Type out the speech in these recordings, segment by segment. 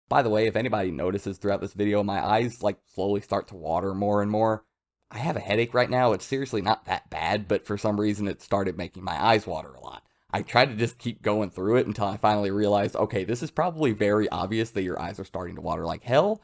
By the way, if anybody notices throughout this video, my eyes like slowly start to water more and more. I have a headache right now. It's seriously not that bad, but for some reason it started making my eyes water a lot. I tried to just keep going through it until I finally realized, okay, this is probably very obvious that your eyes are starting to water like hell.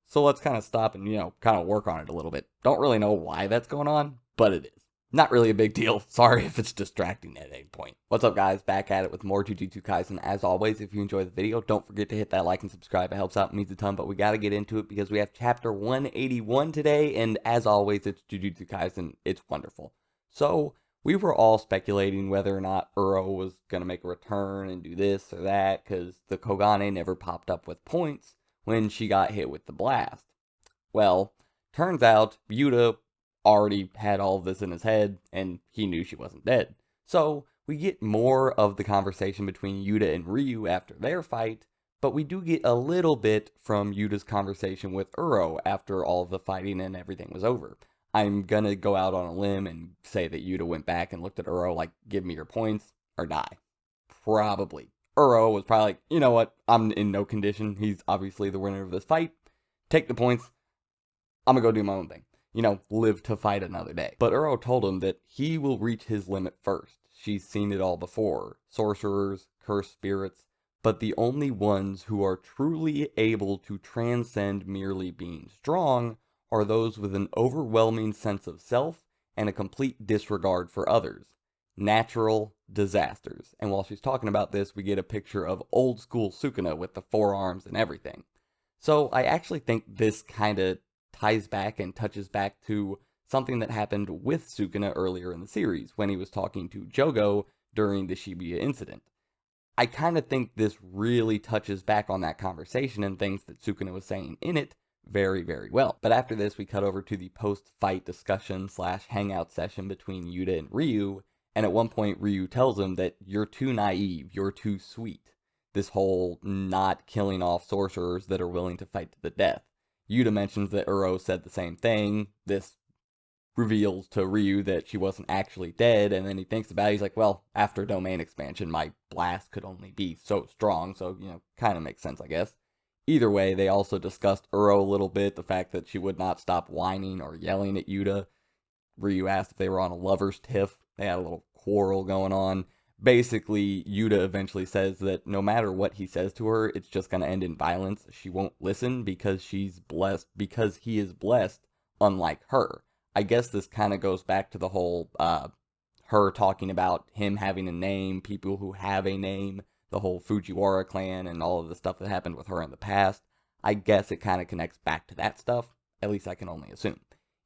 So let's kind of stop and, kind of work on it a little bit. Don't really know why that's going on, but it is. Not really a big deal. Sorry if it's distracting at any point. What's up, guys? Back at it with more Jujutsu Kaisen. As always, if you enjoy the video, don't forget to hit that like and subscribe. It helps out, means a ton, but we got to get into it because we have chapter 181 today, and as always, it's Jujutsu Kaisen. It's wonderful. So, we were all speculating whether or not Uro was going to make a return and do this or that, because the Kogane never popped up with points when she got hit with the blast. Well, turns out Yuta already had all of this in his head, and he knew she wasn't dead. So, we get more of the conversation between Yuta and Ryu after their fight, but we do get a little bit from Yuta's conversation with Uro after all of the fighting and everything was over. I'm gonna go out on a limb and say that Yuta went back and looked at Uro like, give me your points, or die. Probably. Uro was probably like, you know what, I'm in no condition, he's obviously the winner of this fight, take the points, I'm gonna go do my own thing. Live to fight another day. But Uro told him that he will reach his limit first. She's seen it all before. Sorcerers, cursed spirits, but the only ones who are truly able to transcend merely being strong are those with an overwhelming sense of self and a complete disregard for others. Natural disasters. And while she's talking about this, we get a picture of old school Sukuna with the forearms and everything. So I actually think this kind of ties back and touches back to something that happened with Sukuna earlier in the series when he was talking to Jogo during the Shibuya incident. I kind of think this really touches back on that conversation and things that Sukuna was saying in it very, very well. But after this, we cut over to the post-fight discussion / hangout session between Yuta and Ryu, and at one point Ryu tells him that you're too naive, you're too sweet. This whole not killing off sorcerers that are willing to fight to the death. Yuta mentions that Uro said the same thing. This reveals to Ryu that she wasn't actually dead, and then he thinks about it. He's like, well, after domain expansion, my blast could only be so strong, so, kind of makes sense, I guess. Either way, they also discussed Uro a little bit, the fact that she would not stop whining or yelling at Yuta. Ryu asked if they were on a lover's tiff. They had a little quarrel going on. Basically, Yuta eventually says that no matter what he says to her, it's just going to end in violence. She won't listen because she's blessed, because he is blessed, unlike her. I guess this kind of goes back to the whole, her talking about him having a name, people who have a name, the whole Fujiwara clan, and all of the stuff that happened with her in the past. I guess it kind of connects back to that stuff. At least I can only assume.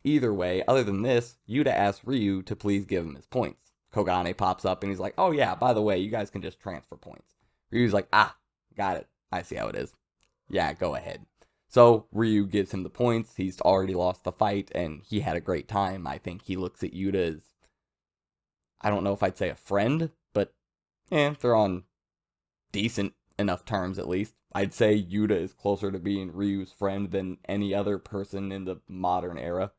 Either way, other than this, Yuta asks Ryu to please give him his points. Kogane pops up and he's like, oh yeah, by the way, you guys can just transfer points. Ryu's like, got it. I see how it is. Yeah, go ahead. So Ryu gives him the points. He's already lost the fight and he had a great time. I think he looks at Yuta as, I don't know if I'd say a friend, but they're on decent enough terms at least. I'd say Yuta is closer to being Ryu's friend than any other person in the modern era.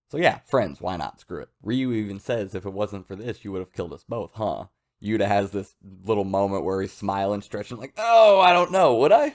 So yeah, friends, why not? Screw it. Ryu even says, if it wasn't for this, you would have killed us both, huh? Yuta has this little moment where he's smiling, stretching like, oh, I don't know, would I?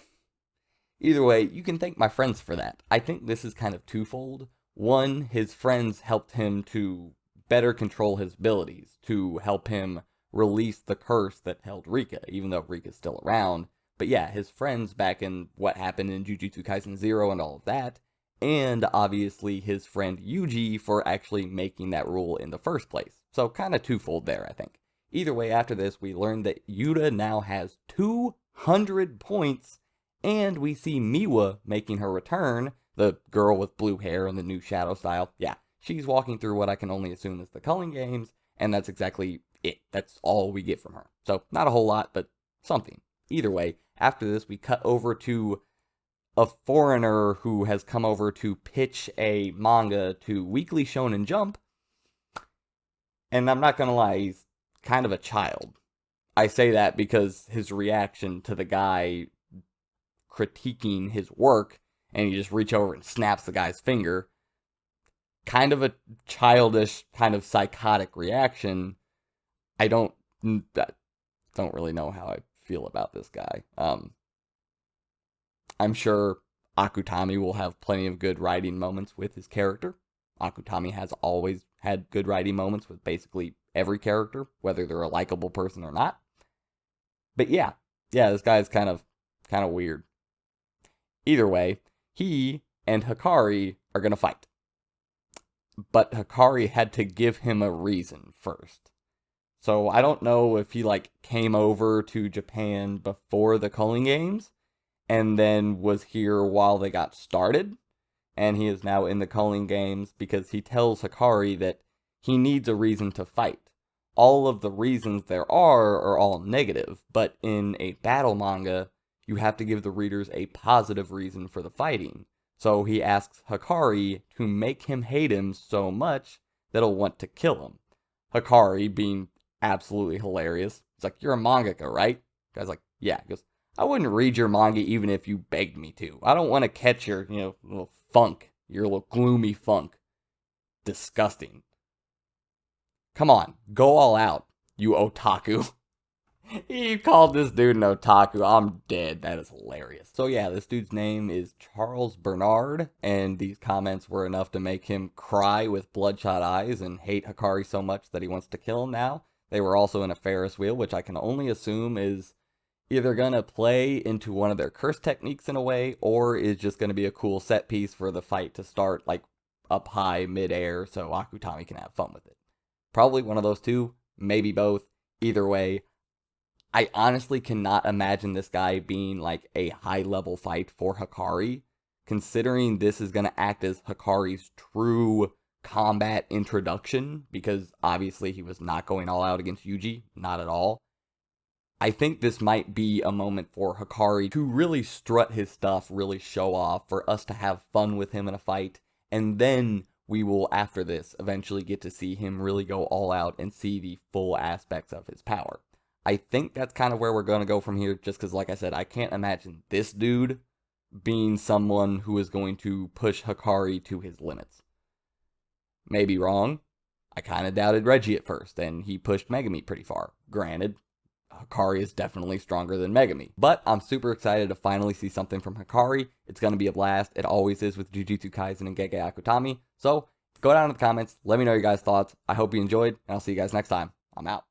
Either way, you can thank my friends for that. I think this is kind of twofold. One, his friends helped him to better control his abilities, to help him release the curse that held Rika, even though Rika's still around. But yeah, his friends back in what happened in Jujutsu Kaisen 0 and all of that, and obviously his friend Yuji for actually making that rule in the first place. So kind of twofold there, I think. Either way, after this, we learn that Yuta now has 200 points, and we see Miwa making her return, the girl with blue hair and the new shadow style. Yeah, she's walking through what I can only assume is the culling games, and that's exactly it. That's all we get from her. So, not a whole lot, but something. Either way, after this, we cut over to a foreigner who has come over to pitch a manga to Weekly Shonen Jump. And I'm not gonna lie, he's kind of a child. I say that because his reaction to the guy critiquing his work, and he just reach over and snaps the guy's finger. Kind of a childish, kind of psychotic reaction. I don't really know how I feel about this guy. I'm sure Akutami will have plenty of good writing moments with his character. Akutami has always had good writing moments with basically every character, whether they're a likable person or not. But yeah, this guy is kind of weird. Either way, he and Hakari are gonna fight. But Hakari had to give him a reason first. So I don't know if he came over to Japan before the Culling Games and then was here while they got started, and he is now in the Culling Games because he tells Hakari that he needs a reason to fight. All of the reasons there are all negative, but in a battle manga, you have to give the readers a positive reason for the fighting. So he asks Hakari to make him hate him so much that he'll want to kill him. Hakari, being absolutely hilarious, he's like, "You're a mangaka, right?" The guy's like, "Yeah." He goes, "I wouldn't read your manga even if you begged me to. I don't want to catch your, little funk, your little gloomy funk. Disgusting. Come on, go all out, you otaku." He called this dude an otaku. I'm dead. That is hilarious. So yeah, this dude's name is Charles Bernard, and these comments were enough to make him cry with bloodshot eyes and hate Hakari so much that he wants to kill him now. They were also in a Ferris wheel, which I can only assume is either gonna play into one of their curse techniques in a way, or is just gonna be a cool set piece for the fight to start up high mid-air so Akutami can have fun with it. Probably one of those two, maybe both. Either way, I honestly cannot imagine this guy being a high-level fight for Hakari, considering this is going to act as Hakari's true combat introduction, because obviously he was not going all out against Yuji, not at all. I think this might be a moment for Hakari to really strut his stuff, really show off, for us to have fun with him in a fight, and then we will, after this, eventually get to see him really go all out and see the full aspects of his power. I think that's kind of where we're going to go from here, just because, like I said, I can't imagine this dude being someone who is going to push Hakari to his limits. Maybe wrong. I kind of doubted Reggie at first, and he pushed Megami pretty far. Granted, Hakari is definitely stronger than Megami. But I'm super excited to finally see something from Hakari. It's going to be a blast. It always is with Jujutsu Kaisen and Gege Akutami. So, go down in the comments. Let me know your guys' thoughts. I hope you enjoyed, and I'll see you guys next time. I'm out.